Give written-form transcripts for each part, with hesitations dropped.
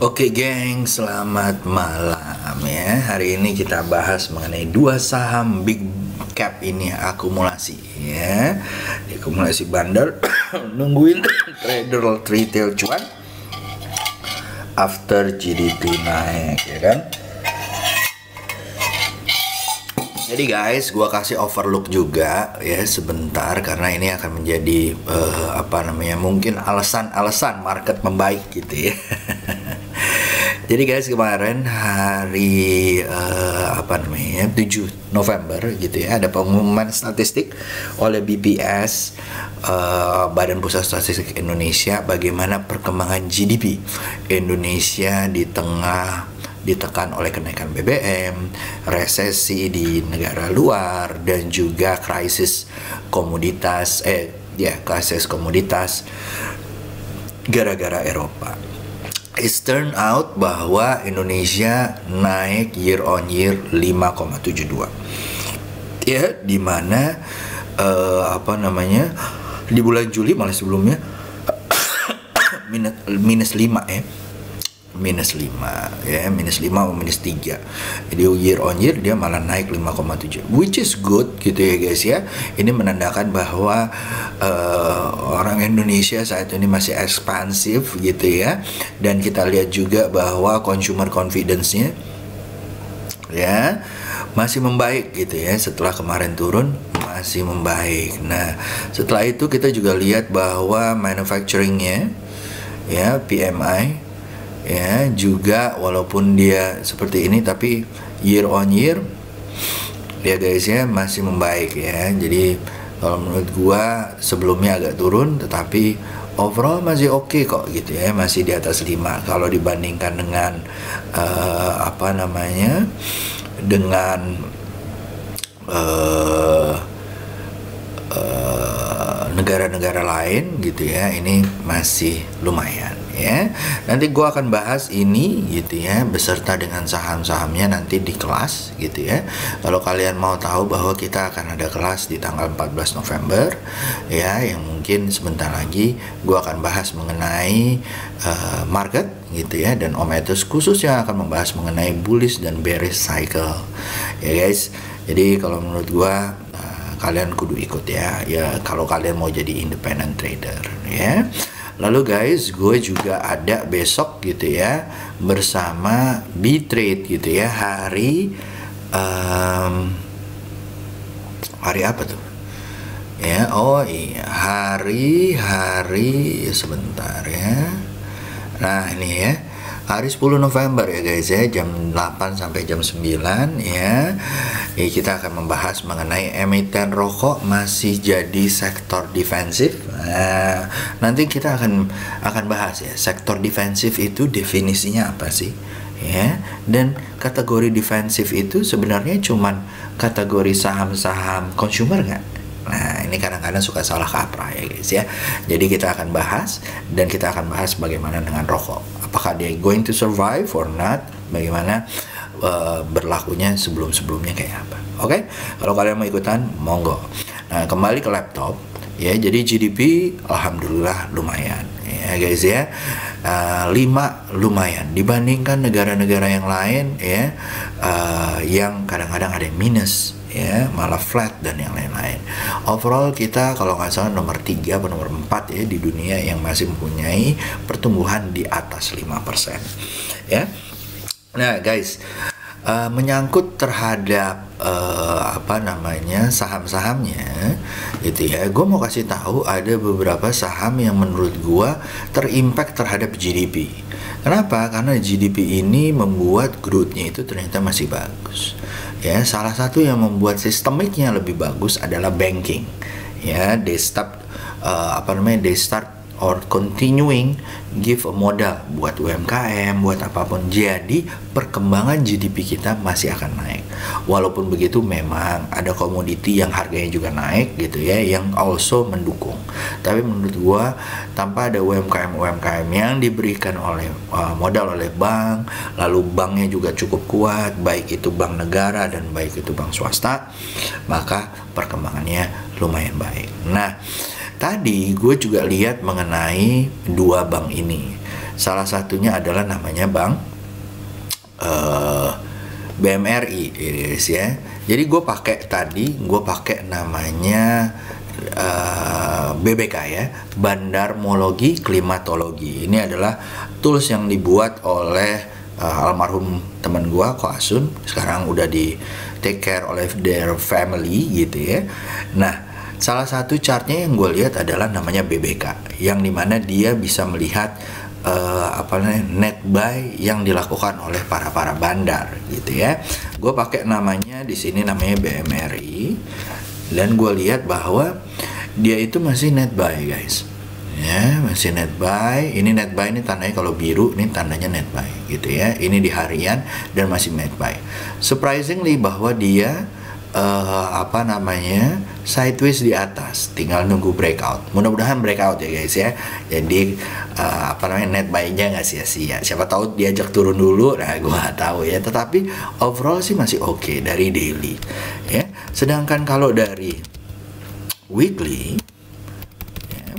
Oke geng, selamat malam ya. Hari ini kita bahas mengenai dua saham big cap ini akumulasi ya. Akumulasi bandar nungguin trader retail cuan after GDP naik ya kan. Jadi guys, gua kasih overlook juga ya sebentar karena ini akan menjadi mungkin alasan-alasan market membaik gitu ya. Jadi guys, kemarin hari 7 November gitu ya, ada pengumuman statistik oleh BPS, Badan Pusat Statistik Indonesia, bagaimana perkembangan GDP Indonesia di tengah ditekan oleh kenaikan BBM, resesi di negara luar, dan juga krisis komoditas gara-gara Eropa. It's turned out bahwa Indonesia naik year on year 5,72 ya, dimana di bulan Juli malah sebelumnya minus 5 ya, minus 5 ya, minus 5 atau minus 3. Jadi year on year dia malah naik 5,7, which is good gitu ya guys ya. Ini menandakan bahwa orang Indonesia saat ini masih ekspansif gitu ya. Dan kita lihat juga bahwa consumer confidence-nya ya masih membaik gitu ya, setelah kemarin turun masih membaik. Nah, setelah itu kita juga lihat bahwa manufacturing-nya ya, PMI ya juga, walaupun dia seperti ini tapi year on year ya guys ya masih membaik ya. Jadi kalau menurut gua sebelumnya agak turun tetapi overall masih oke kok gitu ya, masih di atas 5 kalau dibandingkan dengan dengan negara-negara lain gitu ya. Ini masih lumayan ya. Nanti gue akan bahas ini gitu ya, beserta dengan saham-sahamnya nanti di kelas gitu ya. Kalau kalian mau tahu bahwa kita akan ada kelas di tanggal 14 November ya, yang mungkin sebentar lagi gue akan bahas mengenai market gitu ya, dan Om Etus khususnya akan membahas mengenai bullish dan bearish cycle ya guys. Jadi kalau menurut gue kalian kudu ikut ya kalau kalian mau jadi independent trader ya. Lalu guys, gue juga ada besok gitu ya bersama B-Trade gitu ya, hari apa tuh ya, oh iya, hari sebentar ya. Nah ini ya, hari 10 November ya guys ya, jam 8 sampai jam 9 ya. Kita akan membahas mengenai emiten rokok masih jadi sektor defensif. Nah, nanti kita akan bahas ya, sektor defensif itu definisinya apa sih ya, dan kategori defensif itu sebenarnya cuman kategori saham-saham consumer nggak? Nah, ini kadang-kadang suka salah kaprah ya guys ya. Jadi kita akan bahas, dan kita akan bahas bagaimana dengan rokok. Apakah dia going to survive or not? Bagaimana berlakunya sebelum-sebelumnya kayak apa? Oke? Kalau kalian mau ikutan, monggo. Nah, kembali ke laptop ya. Jadi GDP alhamdulillah lumayan ya guys ya. 5 lumayan dibandingkan negara-negara yang lain ya, yang kadang-kadang ada yang minus ya, malah flat dan yang lain-lain. Overall kita kalau nggak salah nomor 3 atau nomor 4 ya di dunia yang masih mempunyai pertumbuhan di atas 5% ya. Nah guys, menyangkut terhadap saham-sahamnya gitu ya, gue mau kasih tahu ada beberapa saham yang menurut gue terimpact terhadap GDP. Kenapa? Karena GDP ini membuat growth-nya itu ternyata masih bagus ya. Salah satu yang membuat sistemiknya lebih bagus adalah banking ya. They start or continuing give a modal buat UMKM, buat apapun. Jadi perkembangan GDP kita masih akan naik. Walaupun begitu memang ada komoditi yang harganya juga naik gitu ya, yang also mendukung. Tapi menurut gua tanpa ada UMKM yang diberikan oleh modal oleh bank, lalu banknya juga cukup kuat, baik itu bank negara dan baik itu bank swasta, maka perkembangannya lumayan baik. Nah, tadi gue juga lihat mengenai dua bank ini. Salah satunya adalah namanya Bank BMRI, guys ya. Jadi gue pakai namanya BBK ya, Bandarmologi Klimatologi. Ini adalah tools yang dibuat oleh almarhum teman gue, Ko Asun. Sekarang udah di take care oleh their family gitu ya. Nah, salah satu chartnya yang gue lihat adalah namanya BBK, yang dimana dia bisa melihat net buy yang dilakukan oleh para bandar gitu ya. Gue pakai namanya di sini, namanya BMRI, dan gue lihat bahwa dia itu masih net buy, guys ya, masih net buy. Ini net buy, ini tandanya kalau biru ini tandanya net buy gitu ya. Ini di harian dan masih net buy. Surprisingly bahwa dia sideways di atas, tinggal nunggu breakout. Mudah-mudahan breakout ya guys ya. Jadi net buy-nya nggak sia-sia. Siapa tahu diajak turun dulu, nah gue nggak tahu ya. Tetapi overall sih masih oke dari daily ya. Sedangkan kalau dari weekly ya,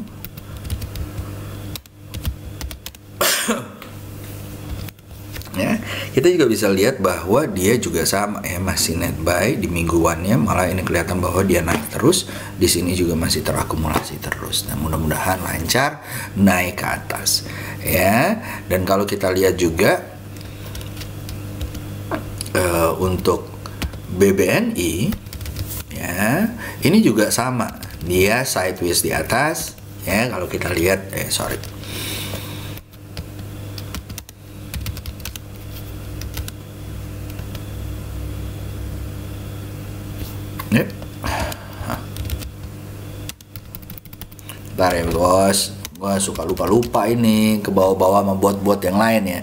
ya, kita juga bisa lihat bahwa dia juga sama ya, masih net buy di mingguannya. Malah ini kelihatan bahwa dia naik terus. Di sini juga masih terakumulasi terus. Nah, mudah-mudahan lancar naik ke atas ya. Dan kalau kita lihat juga untuk BBNI ya, ini juga sama, dia sideways di atas ya. Kalau kita lihat Bentar ya bos, gua suka lupa ini ke bawah-bawah sama bot-bot yang lain ya.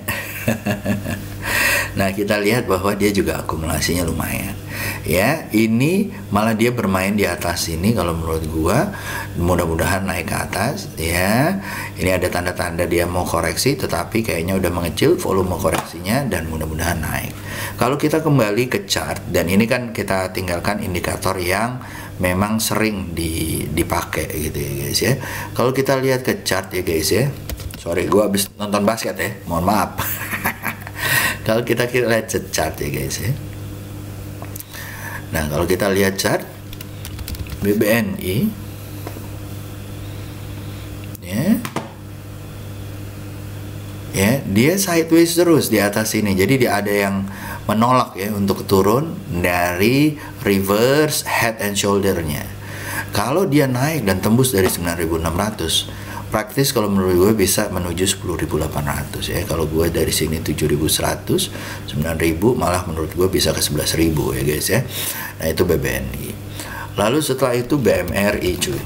Nah, kita lihat bahwa dia juga akumulasinya lumayan ya. Ini malah dia bermain di atas ini. Kalau menurut gua, mudah-mudahan naik ke atas ya. Ini ada tanda-tanda dia mau koreksi, tetapi kayaknya udah mengecil volume koreksinya, dan mudah-mudahan naik. Kalau kita kembali ke chart, dan ini kan kita tinggalkan indikator yang memang sering dipakai gitu ya guys ya. Kalau kita lihat ke chart ya guys ya, sorry gue habis nonton basket ya, mohon maaf. Kalau kita lihat chart ya guys ya, nah kalau kita lihat chart BBNI ya, dia sideways terus di atas ini. Jadi dia ada yang menolak ya untuk turun dari reverse head and shoulder-nya. Kalau dia naik dan tembus dari 9.600, praktis kalau menurut gue bisa menuju 10.800 ya. Kalau gue dari sini 7.100, 9.000, malah menurut gue bisa ke 11.000 ya guys ya. Nah, itu BBNI. Lalu setelah itu BMRI cuy.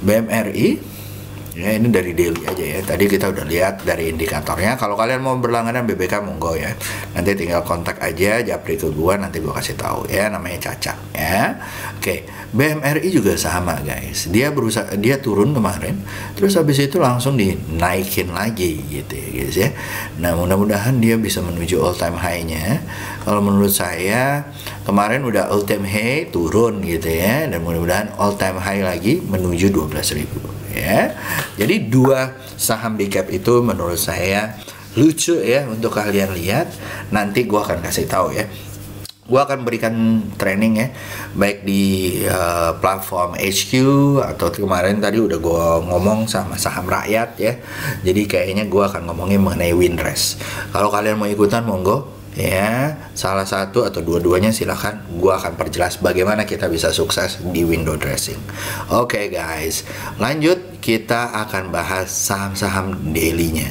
BMRI ya, ini dari daily aja ya. Tadi kita udah lihat dari indikatornya. Kalau kalian mau berlangganan BBK monggo ya. Nanti tinggal kontak aja, japri ke gua, nanti gua kasih tahu ya, namanya Caca ya. Oke, BMRI juga sama guys. Dia turun kemarin, terus habis itu langsung dinaikin lagi gitu ya guys ya. Nah, mudah-mudahan dia bisa menuju all time high-nya. Kalau menurut saya kemarin udah all time high turun gitu ya, dan mudah-mudahan all time high lagi menuju 12.000 ya. Jadi dua saham big cap itu menurut saya lucu ya untuk kalian lihat. Nanti gua akan kasih tahu ya. Gua akan berikan training ya, baik di platform HQ atau kemarin tadi udah gua ngomong sama saham rakyat ya. Jadi kayaknya gua akan ngomongin mengenai Winres. Kalau kalian mau ikutan monggo ya, salah satu atau dua-duanya silahkan. Gua akan perjelas bagaimana kita bisa sukses di window dressing. Oke guys, lanjut kita akan bahas saham-saham daily-nya.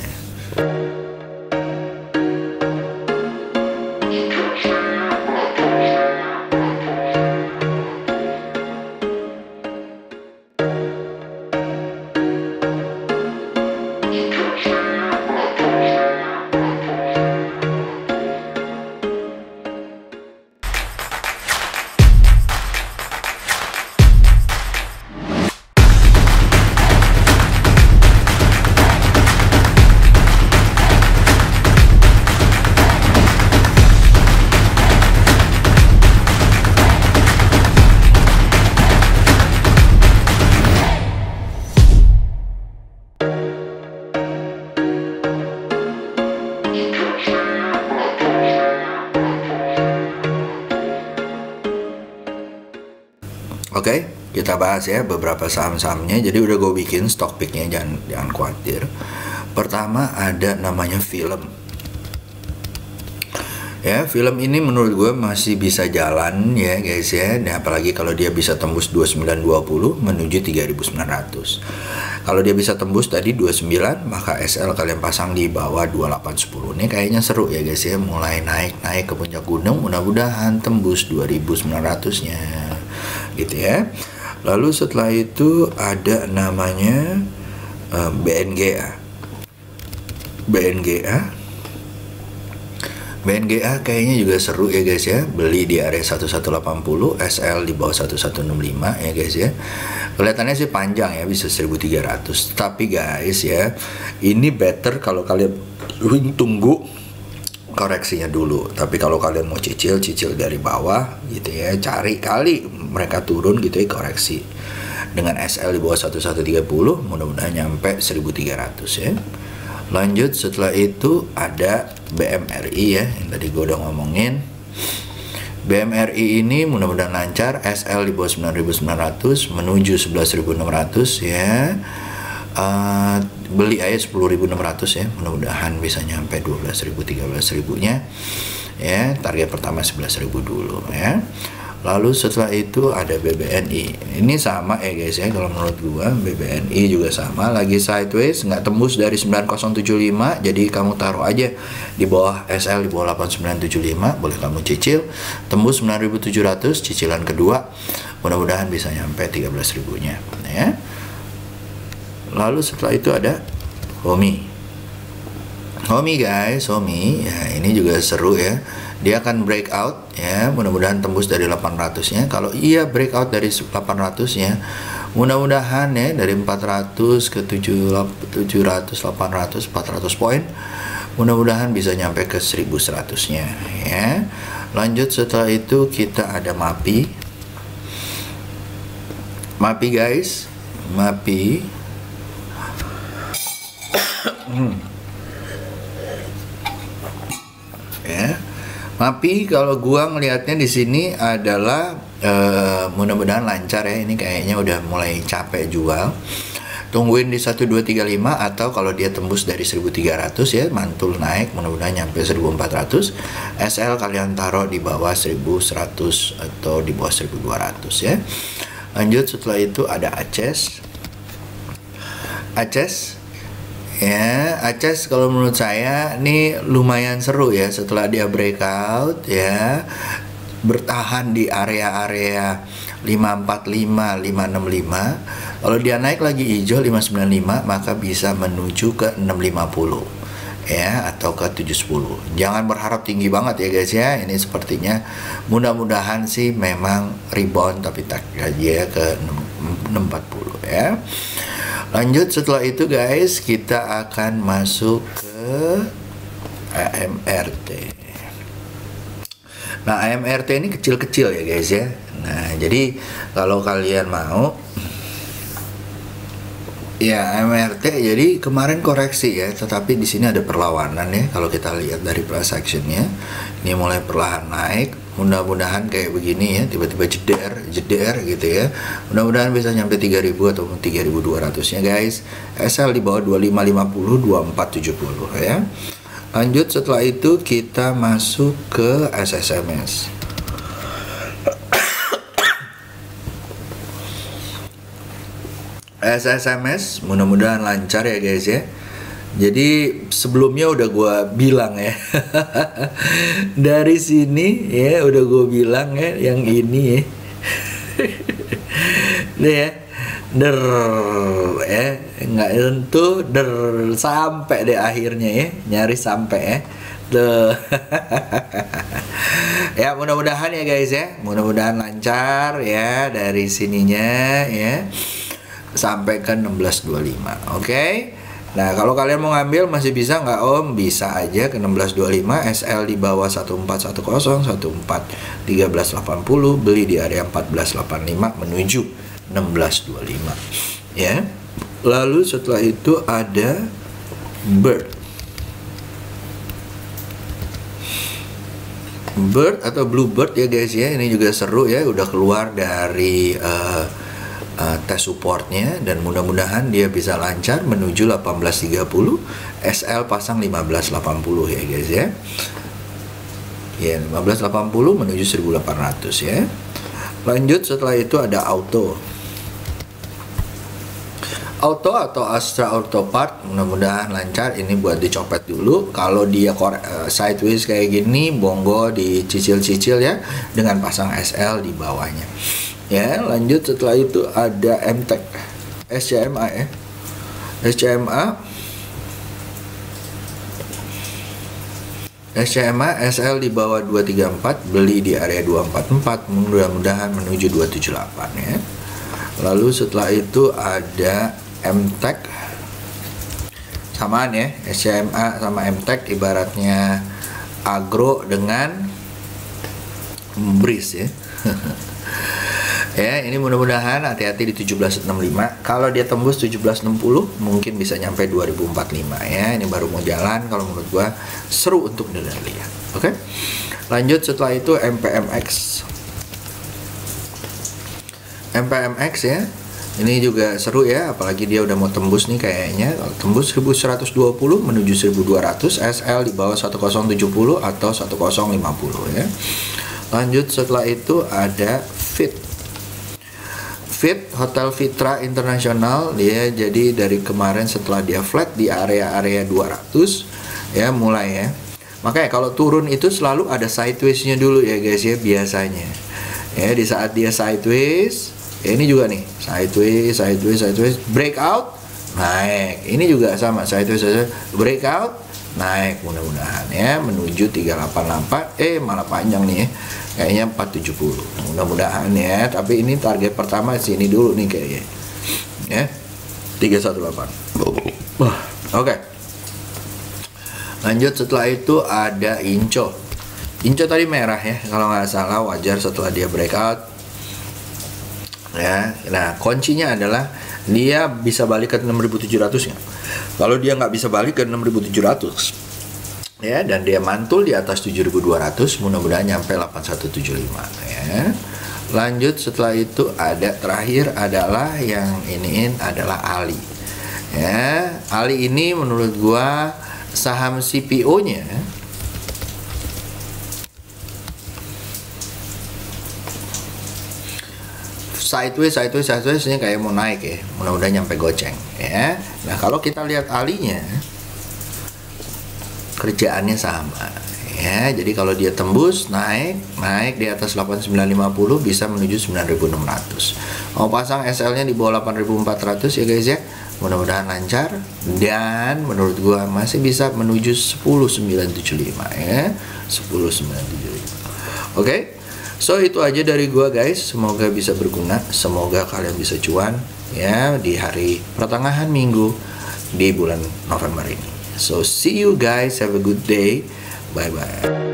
Oke, kita bahas ya beberapa saham-sahamnya. Jadi udah gue bikin stock picknya, jangan khawatir. Pertama ada namanya film. Ya, film ini menurut gue masih bisa jalan ya guys ya. Dan apalagi kalau dia bisa tembus 2920 menuju 3900. Kalau dia bisa tembus tadi 29, maka SL kalian pasang di bawah 2810. Ini kayaknya seru ya guys ya, mulai naik ke puncak gunung, mudah-mudahan tembus 2900-nya. Gitu ya. Lalu setelah itu ada namanya BNGA. BNGA kayaknya juga seru ya guys ya. Beli di area 1180, SL di bawah 1165 ya guys ya. Kelihatannya sih panjang ya, bisa 1300. Tapi guys ya, ini better kalau kalian tunggu koreksinya dulu. Tapi kalau kalian mau cicil dari bawah gitu ya, cari kali mereka turun gitu ya, koreksi. Dengan SL di bawah 1130, mudah-mudahan nyampe 1300 ya. Lanjut setelah itu ada BMRI ya, yang tadi gue udah ngomongin. BMRI ini mudah-mudahan lancar, SL di bawah 9.900 menuju 11.600 ya. Beli aja 10.600 ya, mudah-mudahan bisa nyampe 12.000 13.000 nya ya. Target pertama 11.000 dulu ya. Lalu setelah itu ada BBNI. Ini sama ya guys ya, kalau menurut gua BBNI juga sama, lagi sideways, nggak tembus dari 9075, jadi kamu taruh aja di bawah SL di bawah 8975, boleh kamu cicil. Tembus 9700 cicilan kedua, mudah-mudahan bisa nyampe 13.000-nya ya. Lalu setelah itu ada Homi guys, Homi ya, ini juga seru ya. Dia akan breakout ya, mudah-mudahan tembus dari 800-nya. Kalau iya breakout dari 800-nya, mudah-mudahan ya dari 400 ke 700, 800, 400 poin, mudah-mudahan bisa nyampe ke 1100-nya ya. Lanjut setelah itu kita ada MAPI guys, MAPI ya. MAPI kalau gua ngelihatnya di sini adalah mudah-mudahan lancar ya. Ini kayaknya udah mulai capek jual. Tungguin di 1235, atau kalau dia tembus dari 1300 ya, mantul naik, mudah-mudahan nyampe 1400. SL kalian taruh di bawah 1100 atau di bawah 1200 ya. Lanjut setelah itu ada ACES ya. ACES kalau menurut saya ini lumayan seru ya, setelah dia breakout ya, bertahan di area-area 545, 565. Kalau dia naik lagi hijau 595, maka bisa menuju ke 650 ya, atau ke 710. Jangan berharap tinggi banget ya guys ya. Ini sepertinya mudah-mudahan sih memang rebound, tapi tak aja ke 640 ya. Lanjut setelah itu guys, kita akan masuk ke AMRT. Nah, AMRT ini kecil-kecil ya guys ya. Nah, jadi kalau kalian mau ya AMRT, jadi kemarin koreksi ya, tetapi di sini ada perlawanan ya. Kalau kita lihat dari price actionnya, ini mulai perlahan naik. Mudah-mudahan kayak begini ya, tiba-tiba jeder gitu ya. Mudah-mudahan bisa nyampe 3000 atau 3200-nya guys. SL di bawah 2550, 2470 ya. Lanjut setelah itu kita masuk ke SSMS. SSMS mudah-mudahan lancar ya guys ya. Jadi sebelumnya udah gue bilang ya dari sini ya, udah gue bilang ya, yang ini ya nih ya, nggak tentu sampai deh akhirnya ya, nyaris sampai ya ya. Mudah-mudahan ya guys ya, mudah-mudahan lancar ya dari sininya ya sampai ke 1625. Oke. Nah, kalau kalian mau ngambil masih bisa nggak Om? Bisa aja ke 1625, SL di bawah 1410, 1380, beli di area 1485 menuju 1625 ya. Lalu setelah itu ada Bird atau Bluebird ya guys ya, ini juga seru ya, udah keluar dari tes supportnya, dan mudah-mudahan dia bisa lancar menuju 1830 SL pasang 1580 ya guys ya. Ya 1580 menuju 1800 ya. Lanjut setelah itu ada auto atau Astra Auto Part, mudah-mudahan lancar. Ini buat dicopet dulu. Kalau dia sideways kayak gini, monggo dicicil-cicil ya dengan pasang SL di bawahnya. Ya, lanjut setelah itu ada MTEK SCMA ya. SCMA SL di bawah 234, beli di area 244, mudah-mudahan menuju 278 ya. Lalu setelah itu ada MTEK, samaan ya, SCMA sama MTEK ibaratnya agro dengan bris ya. Ya, ini mudah-mudahan hati-hati di 1765. Kalau dia tembus 1760 mungkin bisa nyampe 2045 ya. Ini baru mau jalan, kalau menurut gua seru untuk dilihat. Oke. Lanjut setelah itu MPMX ya. Ini juga seru ya, apalagi dia udah mau tembus nih kayaknya. Tembus 1120 menuju 1200, SL di bawah 1070 atau 1050 ya. Lanjut setelah itu ada Fit Hotel Fitra Internasional, dia jadi dari kemarin setelah dia flat di area 200 ya mulai ya. Makanya kalau turun itu selalu ada sideways-nya dulu ya guys ya biasanya. Ya di saat dia sideways, ya ini juga nih sideways, breakout naik. Ini juga sama sideways, breakout naik, mudah-mudahan ya menuju 388. Malah panjang nih ya. Kayaknya 470. Mudah-mudahan ya, tapi ini target pertama sini dulu nih kayaknya. Ya. 318. Oke. Lanjut setelah itu ada Inco tadi merah ya, kalau nggak salah, wajar setelah dia breakout. Ya, nah kuncinya adalah dia bisa balik ke 6.700 ya. Kalau dia nggak bisa balik ke 6.700 ya, dan dia mantul di atas 7.200, mudah-mudahan nyampe 8175 ya. Lanjut setelah itu ada terakhir adalah yang iniin adalah Ali ya. Ali ini menurut gua saham CPO-nya sideways ini kayak mau naik ya, mudah-mudahan nyampe goceng ya. Nah kalau kita lihat Alinya, kerjaannya sama ya, jadi kalau dia tembus naik di atas 8950 bisa menuju 9600. Mau pasang SL nya di bawah 8400 ya guys ya, mudah-mudahan lancar, dan menurut gua masih bisa menuju 10975 ya, 10975. Oke. So itu aja dari gua guys, semoga bisa berguna, semoga kalian bisa cuan ya di hari pertengahan minggu di bulan November ini. So see you guys, have a good day, bye bye.